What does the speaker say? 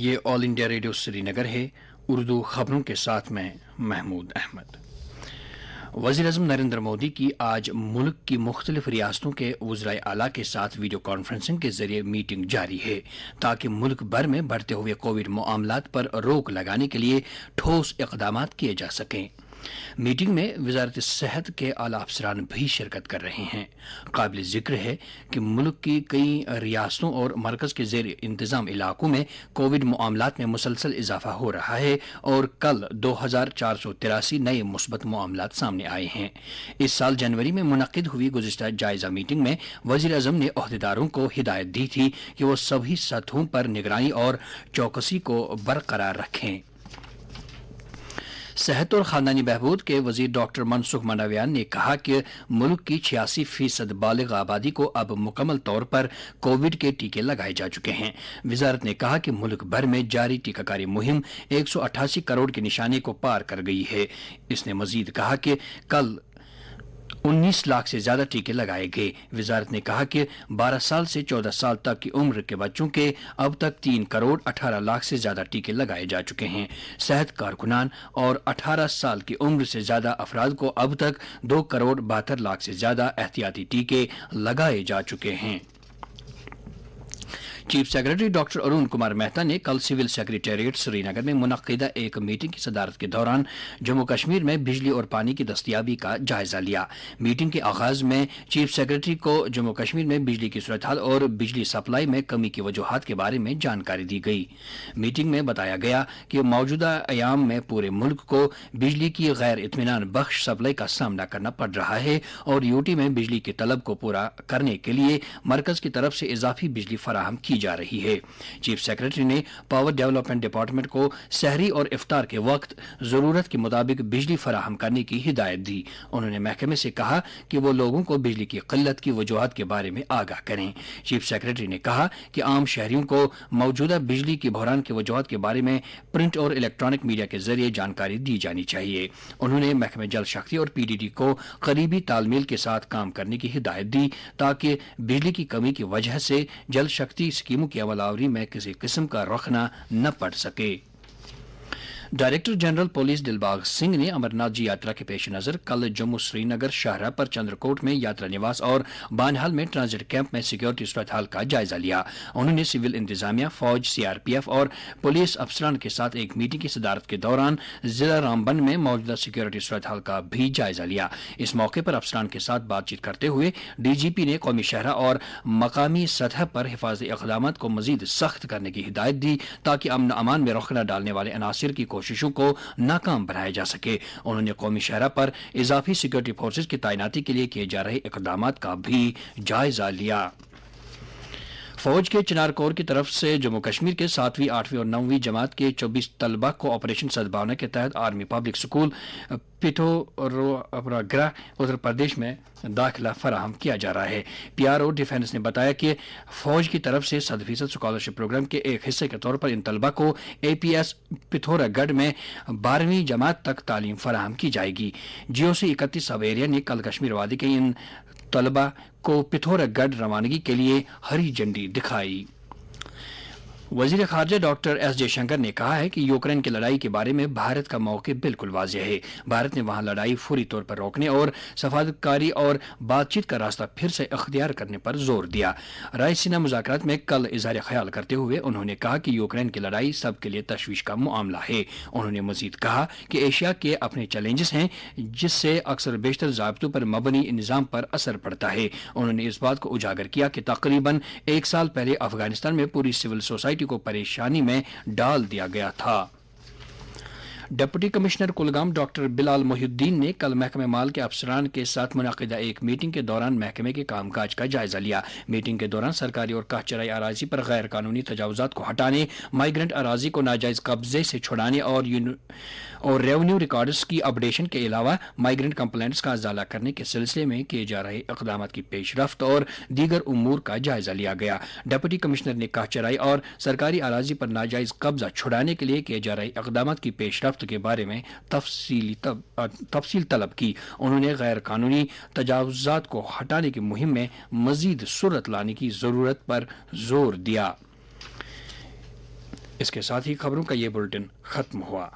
یہ آل India radio سری نگر ہے۔ اردو خبروں کے ساتھ میں محمود احمد۔ وزیر اعظم نریندر مودی کی آج ملک کی مختلف ریاستوں کے وزرائے اعلیٰ کے ساتھ ویڈیو کانفرنسنگ کے ذریعے میٹنگ جاری ہے تاکہ ملک بھر میں بڑھتے ہوئے کووڈ معاملات پر روک لگانے کے لیے ٹھوس اقدامات کیے جا سکیں۔ میٹنگ میں وزارت صحت کے اعلیٰ افسران بھی شرکت کر رہے ہیں۔ قابل ذکر ہے کہ ملک کی کئی ریاستوں اور مرکز کے زیر انتظام علاقوں میں کووڈ معاملات میں مسلسل اضافہ ہو رہا ہے اور کل 2483 نئے مثبت معاملات سامنے آئے ہیں۔ اس سال جنوری میں منعقد ہوئی گزشتہ جائزہ میٹنگ میں وزیر اعظم نے عہدیداروں کو ہدایت دی تھی کہ وہ سبھی سطحوں پر نگرانی اور چوکسی کو برقرار رکھیں۔ صحت اور خاندانی بہبود کے وزیر ڈاکٹر منسکھ منڈاویان نے کہا کہ ملک کی 86% بالغ آبادی کو اب مکمل طور پر کووڈ کے ٹیکے لگائے جا چکے ہیں۔ وزارت نے کہا کہ ملک بھر میں جاری ٹیکہ کاری مہم 188 کروڑ کے نشانے کو پار کر گئی ہے۔ اس نے مزید کہا کہ کل 19 لاکھ سے زیادہ ٹیکے لگائے گئے۔ وزارت نے کہا کہ 12 سال سے 14 سال تک کی عمر کے بچوں کے اب تک 3 کروڑ 18 لاکھ سے زیادہ ٹیکے لگائے جا چکے ہیں۔ صحت کارکنان اور 18 سال کی عمر سے زیادہ افراد کو اب تک 2 کروڑ 72 لاکھ سے زیادہ احتیاطی ٹیکے لگائے جا چکے ہیں۔ Chief secretary doctor Arun Kumar Mehta نے کل سول سیکریٹریٹ سری نگر میں منعقدہ ایک میٹنگ کی صدارت کے دوران جموں کشمیر میں بجلی اور پانی کی دستیابی کا جائزہ لیا۔ میٹنگ کے آغاز میں چیف سیکرٹری کو جموں کشمیر میں بجلی کی صورتحال اور بجلی سپلائی میں کمی کی وجوہات کے بارے میں جانکاری دی گئی۔ میٹنگ میں بتایا گیا کہ موجودہ ایام میں پورے ملک کو بجلی کی غیر اطمینان بخش سپلائی کا سامنا کرنا پڑ رہا ہے اور یوٹی میں بجلی کی طلب کو پورا کرنے کے لیے مرکز کی طرف سے اضافی بجلی فراہم کی جا رہی ہے۔ چیف سیکرٹری نے پاور ڈیولپمنٹ ڈپارٹمنٹ کو سحری اور افطار کے وقت ضرورت کے مطابق بجلی فراہم کرنے کی ہدایت دی۔ انہوں نے محکمے سے کہا کہ وہ لوگوں کو بجلی کی قلت کی وجوہات کے بارے میں آگاہ کریں۔ چیف سیکرٹری نے کہا کہ عام شہریوں کو موجودہ بجلی کی بحران کے وجوہات کے بارے میں پرنٹ اور الیکٹرانک میڈیا کے ذریعے جانکاری دی جانی چاہیے۔ انہوں نے محکمہ جل شکتی اور پی ڈی ڈی کو قریبی تال میل کے ساتھ کام کرنے کی ہدایت دی تاکہ بجلی کی کمی کی وجہ سے جل شکتی اسکیموں کی عمل آوری میں کسی قسم کا رخنہ نہ پڑ سکے۔ Director general police Dilbagh Singh نے امرناتھ جی یاترا کے پیش نظر کل جموں سری نگر شاہراہ پر چندرکوٹ میں یاترا نواس اور بانہال میں ٹرانزٹ کیمپ میں سیکورٹی صورتحال کا جائزہ لیا۔ انہوں نے سول انتظامیہ، فوج، سی آر پی ایف اور پولیس افسران کے ساتھ ایک میٹنگ کی صدارت کے دوران ضلع رامبن میں موجودہ سیکورٹی صورتحال کا بھی جائزہ لیا۔ اس موقع پر افسران کے ساتھ بات چیت کرتے ہوئے ڈی جی پی نے قومی شاہراہ اور مقامی سطح پر حفاظتی اقدامات کو مزید سخت کرنے کی ہدایت دی تاکہ امن و امان میں رخنہ ڈالنے والے عناصر کی کوششوں کو ناکام بنایا جا سکے۔ انہوں نے قومی شاہراہ پر اضافی سیکورٹی فورسز کی تعیناتی کے لیے کیے جا رہے اقدامات کا بھی جائزہ لیا۔ فوج کے چنار کور کی طرف سے جموں کشمیر کے 7ویں، 8ویں اور 9ویں جماعت کے 24 طلبہ کو آپریشن سدبھاونا کے تحت army public school پتھورگڑھ Uttar Pradesh میں داخلہ فراہم کیا جا رہا ہے۔ پی آر او ڈیفینس نے بتایا کہ فوج کی طرف سے 100% اسکالرشپ پروگرام کے ایک حصے کے طور پر ان طلبہ کو اے پی ایس پتھورگڑھ میں 12ویں جماعت تک تعلیم فراہم کی جائے گی۔ جی او سی 31 سب ایریا نے کل کشمیر وادی کے ان طلبہ کو پتھورگڑھ روانگی کے لیے ہری جھنڈی دکھائی۔ وزیر خارجہ ڈاکٹر ایس جے شنکر نے کہا ہے کہ یوکرین کی لڑائی کے بارے میں بھارت کا موقع بالکل واضح ہے۔ بھارت نے وہاں لڑائی فوری طور پر روکنے اور سفارتکاری اور بات چیت کا راستہ پھر سے اختیار کرنے پر زور دیا۔ رائے سینا مذاکرات میں کل اظہار خیال کرتے ہوئے انہوں نے کہا کہ یوکرین کی لڑائی سب کے لیے تشویش کا معاملہ ہے۔ انہوں نے مزید کہا کہ ایشیا کے اپنے چیلنجز ہیں جس سے اکثر بیشتر ضابطوں پر مبنی نظام پر اثر پڑتا ہے۔ انہوں نے اس بات کو اجاگر کیا کہ تقریباً 1 سال پہلے افغانستان میں پوری سول سوسائٹی کو پریشانی میں ڈال دیا گیا تھا۔ ڈپٹی کمشنر کلگام ڈاکٹر بلال محی الدین نے کل محکمہ مال کے افسران کے ساتھ منعقدہ ایک میٹنگ کے دوران محکمے کے کام کاج کا جائزہ لیا۔ میٹنگ کے دوران سرکاری اور قحط چرائی اراضی پر غیر قانونی تجاوزات کو ہٹانے، مائیگرنٹ اراضی کو ناجائز قبضے سے چھڑانے اور ریونیو ریکارڈز کی اپڈیشن کے علاوہ مائیگرنٹ کمپلینٹس کا ازالہ کرنے کے سلسلے میں کیے جا رہے اقدامات کی پیش رفت اور دیگر امور کا جائزہ لیا گیا۔ ڈپٹی کمشنر نے قحط چرائی اور سرکاری اراضی پر ناجائز قبضہ چھڑانے کے لیے کیے جا رہے اقدامات کی پیش رفت کے بارے میں تفصیل طلب کی۔ انہوں نے غیر قانونی تجاوزات کو ہٹانے کی مہم میں مزید سرعت لانے کی ضرورت پر زور دیا۔ اس کے ساتھ ہی خبروں کا یہ بلٹن ختم ہوا۔